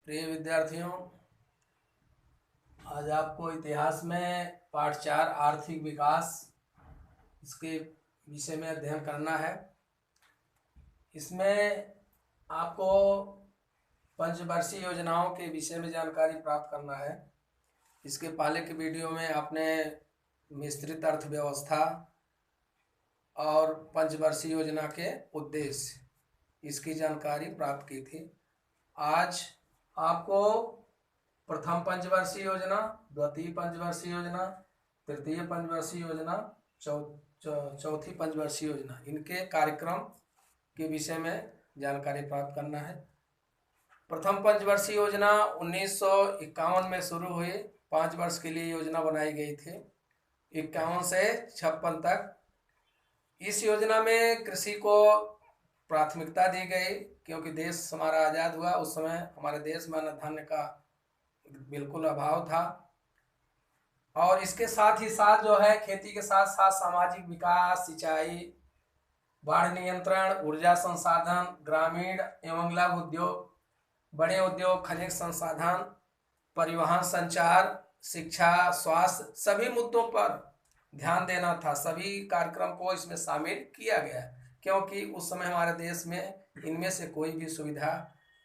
प्रिय विद्यार्थियों, आज आपको इतिहास में पाठ 4 आर्थिक विकास इसके विषय में अध्ययन करना है। इसमें आपको पंचवर्षीय योजनाओं के विषय में जानकारी प्राप्त करना है। इसके पहले के वीडियो में आपने मिश्रित अर्थव्यवस्था और पंचवर्षीय योजना के उद्देश्य इसकी जानकारी प्राप्त की थी। आज आपको प्रथम पंचवर्षीय योजना, द्वितीय पंचवर्षीय योजना, तृतीय पंचवर्षीय योजना, चौथी पंचवर्षीय योजना इनके कार्यक्रम के विषय में जानकारी प्राप्त करना है। प्रथम पंचवर्षीय योजना 1951 में शुरू हुई। 5 वर्ष के लिए योजना बनाई गई थी, 51 से 56 तक। इस योजना में कृषि को प्राथमिकता दी गई क्योंकि देश हमारा आज़ाद हुआ। उस समय हमारे देश में अन्न धान्य का बिल्कुल अभाव था। और इसके साथ ही साथ जो है खेती के साथ साथ सामाजिक विकास, सिंचाई, बाढ़ नियंत्रण, ऊर्जा संसाधन, ग्रामीण एवं लघु उद्योग, बड़े उद्योग, खनिज संसाधन, परिवहन, संचार, शिक्षा, स्वास्थ्य सभी मुद्दों पर ध्यान देना था। सभी कार्यक्रम को इसमें शामिल किया गया क्योंकि उस समय हमारे देश में इनमें से कोई भी सुविधा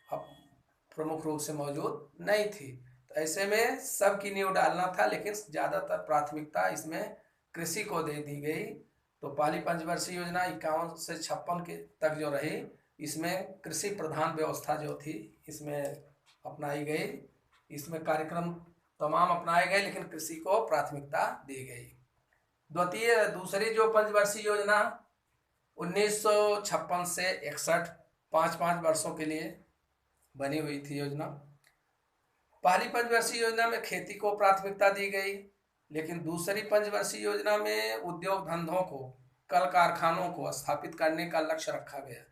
प्रमुख रूप से मौजूद नहीं थी। तो ऐसे में सबकी नींव डालना था, लेकिन ज़्यादातर प्राथमिकता इसमें कृषि को दे दी गई। तो पहली पंचवर्षीय योजना 51 से 56 के तक जो रही, इसमें कृषि प्रधान व्यवस्था जो थी इसमें अपनाई गई। इसमें कार्यक्रम तमाम अपनाए गए, लेकिन कृषि को प्राथमिकता दी गई। दूसरी जो पंचवर्षीय योजना 1956 से 61 5 वर्षों के लिए बनी हुई थी योजना। पहली पंचवर्षीय योजना में खेती को प्राथमिकता दी गई, लेकिन दूसरी पंचवर्षीय योजना में उद्योग धंधों को, कल कारखानों को स्थापित करने का लक्ष्य रखा गया।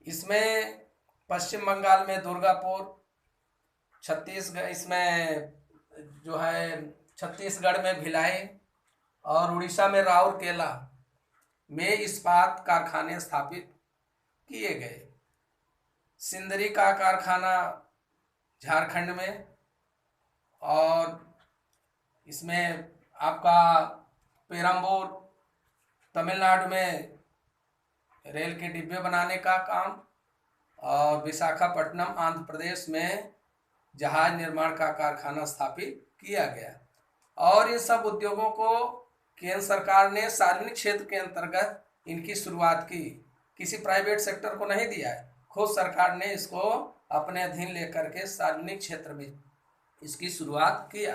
इसमें पश्चिम बंगाल में दुर्गापुर, छत्तीसगढ़ इसमें जो है छत्तीसगढ़ में भिलाई और उड़ीसा में राउरकेला में इस्पात कारखाने स्थापित किए गए। सिंदरी का कारखाना झारखंड में, और इसमें आपका पेरम्बूर तमिलनाडु में रेल के डिब्बे बनाने का काम, और विशाखापट्टनम आंध्र प्रदेश में जहाज निर्माण का कारखाना स्थापित किया गया। और इन सब उद्योगों को केंद्र सरकार ने सार्वजनिक क्षेत्र के अंतर्गत इनकी शुरुआत की, किसी प्राइवेट सेक्टर को नहीं दिया है। खुद सरकार ने इसको अपने अधीन लेकर के सार्वजनिक क्षेत्र में इसकी शुरुआत किया।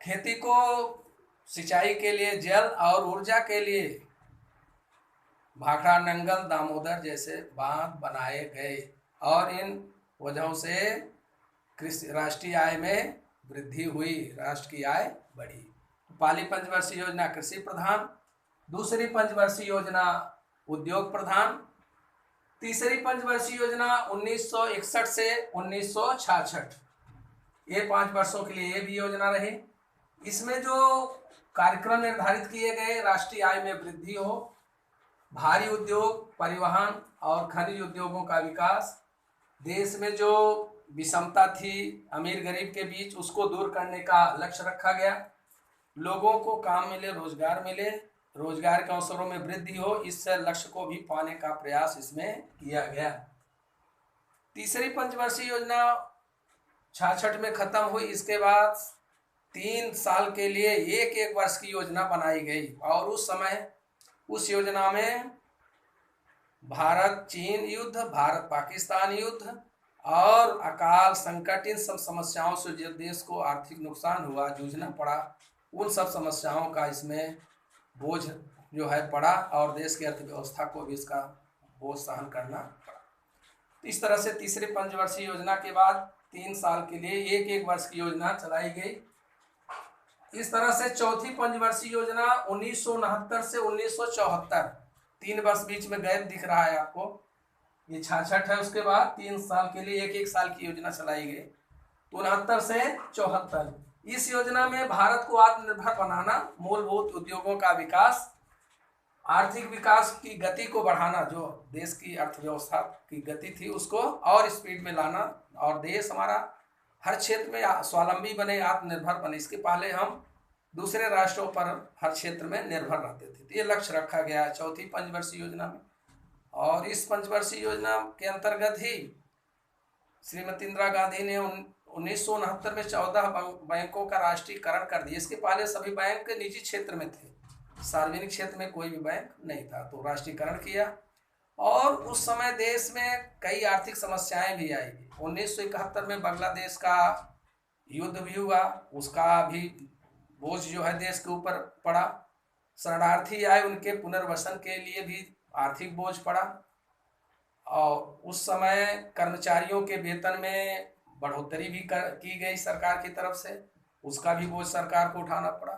खेती को सिंचाई के लिए जल और ऊर्जा के लिए भाखड़ा, नंगल, दामोदर जैसे बांध बनाए गए, और इन वजहों से राष्ट्रीय आय में वृद्धि हुई, राष्ट्र की आय बढ़ी। पहली पंचवर्षीय योजना कृषि प्रधान, दूसरी पंचवर्षीय योजना उद्योग प्रधान, तीसरी पंचवर्षीय योजना 1961 से 1966, ये 5 वर्षों के लिए ये भी योजना रही। इसमें जो कार्यक्रम निर्धारित किए गए, राष्ट्रीय आय में वृद्धि हो, भारी उद्योग, परिवहन और खनिज उद्योगों का विकास, देश में जो विषमता थी अमीर गरीब के बीच उसको दूर करने का लक्ष्य रखा गया, लोगों को काम मिले, रोजगार मिले, रोजगार के अवसरों में वृद्धि हो, इस लक्ष्य को भी पाने का प्रयास इसमें किया गया। तीसरी पंचवर्षीय योजना 66 में खत्म हुई। इसके बाद 3 साल के लिए एक वर्ष की योजना बनाई गई, और उस समय उस योजना में भारत चीन युद्ध, भारत पाकिस्तान युद्ध और अकाल संकट, इन सब समस्याओं से जो देश को आर्थिक नुकसान हुआ, जूझना पड़ा, उन सब समस्याओं का इसमें बोझ जो है पड़ा, और देश की अर्थव्यवस्था को भी इसका बोझ सहन करना पड़ा। तो इस तरह से तीसरे पंचवर्षीय योजना के बाद 3 साल के लिए एक वर्ष की योजना चलाई गई। इस तरह से चौथी पंचवर्षीय योजना 1969 से 1974, 3 वर्ष बीच में गैप दिख रहा है आपको, ये 66 है। उसके बाद 3 साल के लिए एक साल की योजना चलाई गई, 69 से 74। इस योजना में भारत को आत्मनिर्भर बनाना, मूलभूत उद्योगों का विकास, आर्थिक विकास की गति को बढ़ाना, जो देश की अर्थव्यवस्था की गति थी उसको और स्पीड में लाना, और देश हमारा हर क्षेत्र में स्वावलंबी बने, आत्मनिर्भर बने। इसके पहले हम दूसरे राष्ट्रों पर हर क्षेत्र में निर्भर रहते थे। तो ये लक्ष्य रखा गया है चौथी पंचवर्षीय योजना में। और इस पंचवर्षीय योजना के अंतर्गत ही श्रीमती इंदिरा गांधी ने 1969 में 14 बैंकों का राष्ट्रीयकरण कर दिया। इसके पहले सभी बैंक निजी क्षेत्र में थे, सार्वजनिक क्षेत्र में कोई भी बैंक नहीं था, तो राष्ट्रीयकरण किया। और उस समय देश में कई आर्थिक समस्याएं भी आई। 1971 में बांग्लादेश का युद्ध भी हुआ, उसका भी बोझ जो है देश के ऊपर पड़ा। शरणार्थी आए, उनके पुनर्वसन के लिए भी आर्थिक बोझ पड़ा। और उस समय कर्मचारियों के वेतन में बढ़ोतरी भी की गई सरकार की तरफ से, उसका भी बोझ सरकार को उठाना पड़ा।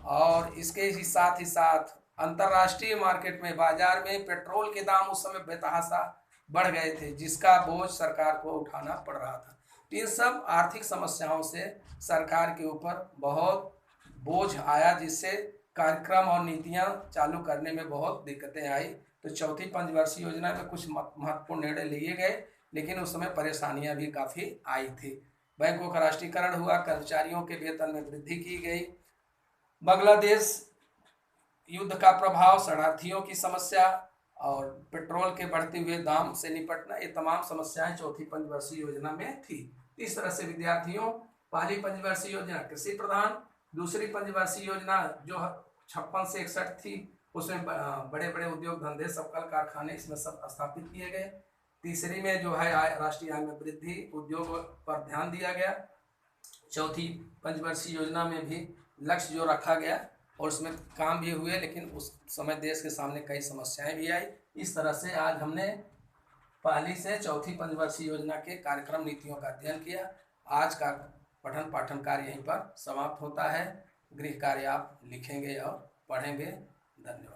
और इसके ही साथ अंतर्राष्ट्रीय मार्केट में, बाजार में पेट्रोल के दाम उस समय बेतहाशा बढ़ गए थे, जिसका बोझ सरकार को उठाना पड़ रहा था। इन सब आर्थिक समस्याओं से सरकार के ऊपर बहुत बोझ आया, जिससे कार्यक्रम और नीतियां चालू करने में बहुत दिक्कतें आई। तो चौथी पंचवर्षीय योजना में कुछ महत्वपूर्ण निर्णय लिए गए, लेकिन उस समय परेशानियां भी काफ़ी आई थी। बैंकों का राष्ट्रीयकरण हुआ, कर्मचारियों के वेतन में वृद्धि की गई, बांग्लादेश युद्ध का प्रभाव, शरणार्थियों की समस्या और पेट्रोल के बढ़ते हुए दाम से निपटना, ये तमाम समस्याएं चौथी पंचवर्षीय योजना में थी। इस तरह से विद्यार्थियों, पहली पंचवर्षीय योजना कृषि प्रधान, दूसरी पंचवर्षीय योजना जो 56 से 61 थी, उसमें बड़े बड़े उद्योग धंधे, सब कल कारखाने इसमें सब स्थापित किए गए। तीसरी में जो है राष्ट्रीय आय में वृद्धि, उद्योग पर ध्यान दिया गया। चौथी पंचवर्षीय योजना में भी लक्ष्य जो रखा गया और उसमें काम भी हुए, लेकिन उस समय देश के सामने कई समस्याएं भी आई। इस तरह से आज हमने पहली से चौथी पंचवर्षीय योजना के कार्यक्रम नीतियों का अध्ययन किया। आज का पठन पाठन कार्य यहीं पर समाप्त होता है। गृह कार्य आप लिखेंगे और पढ़ेंगे। धन्यवाद।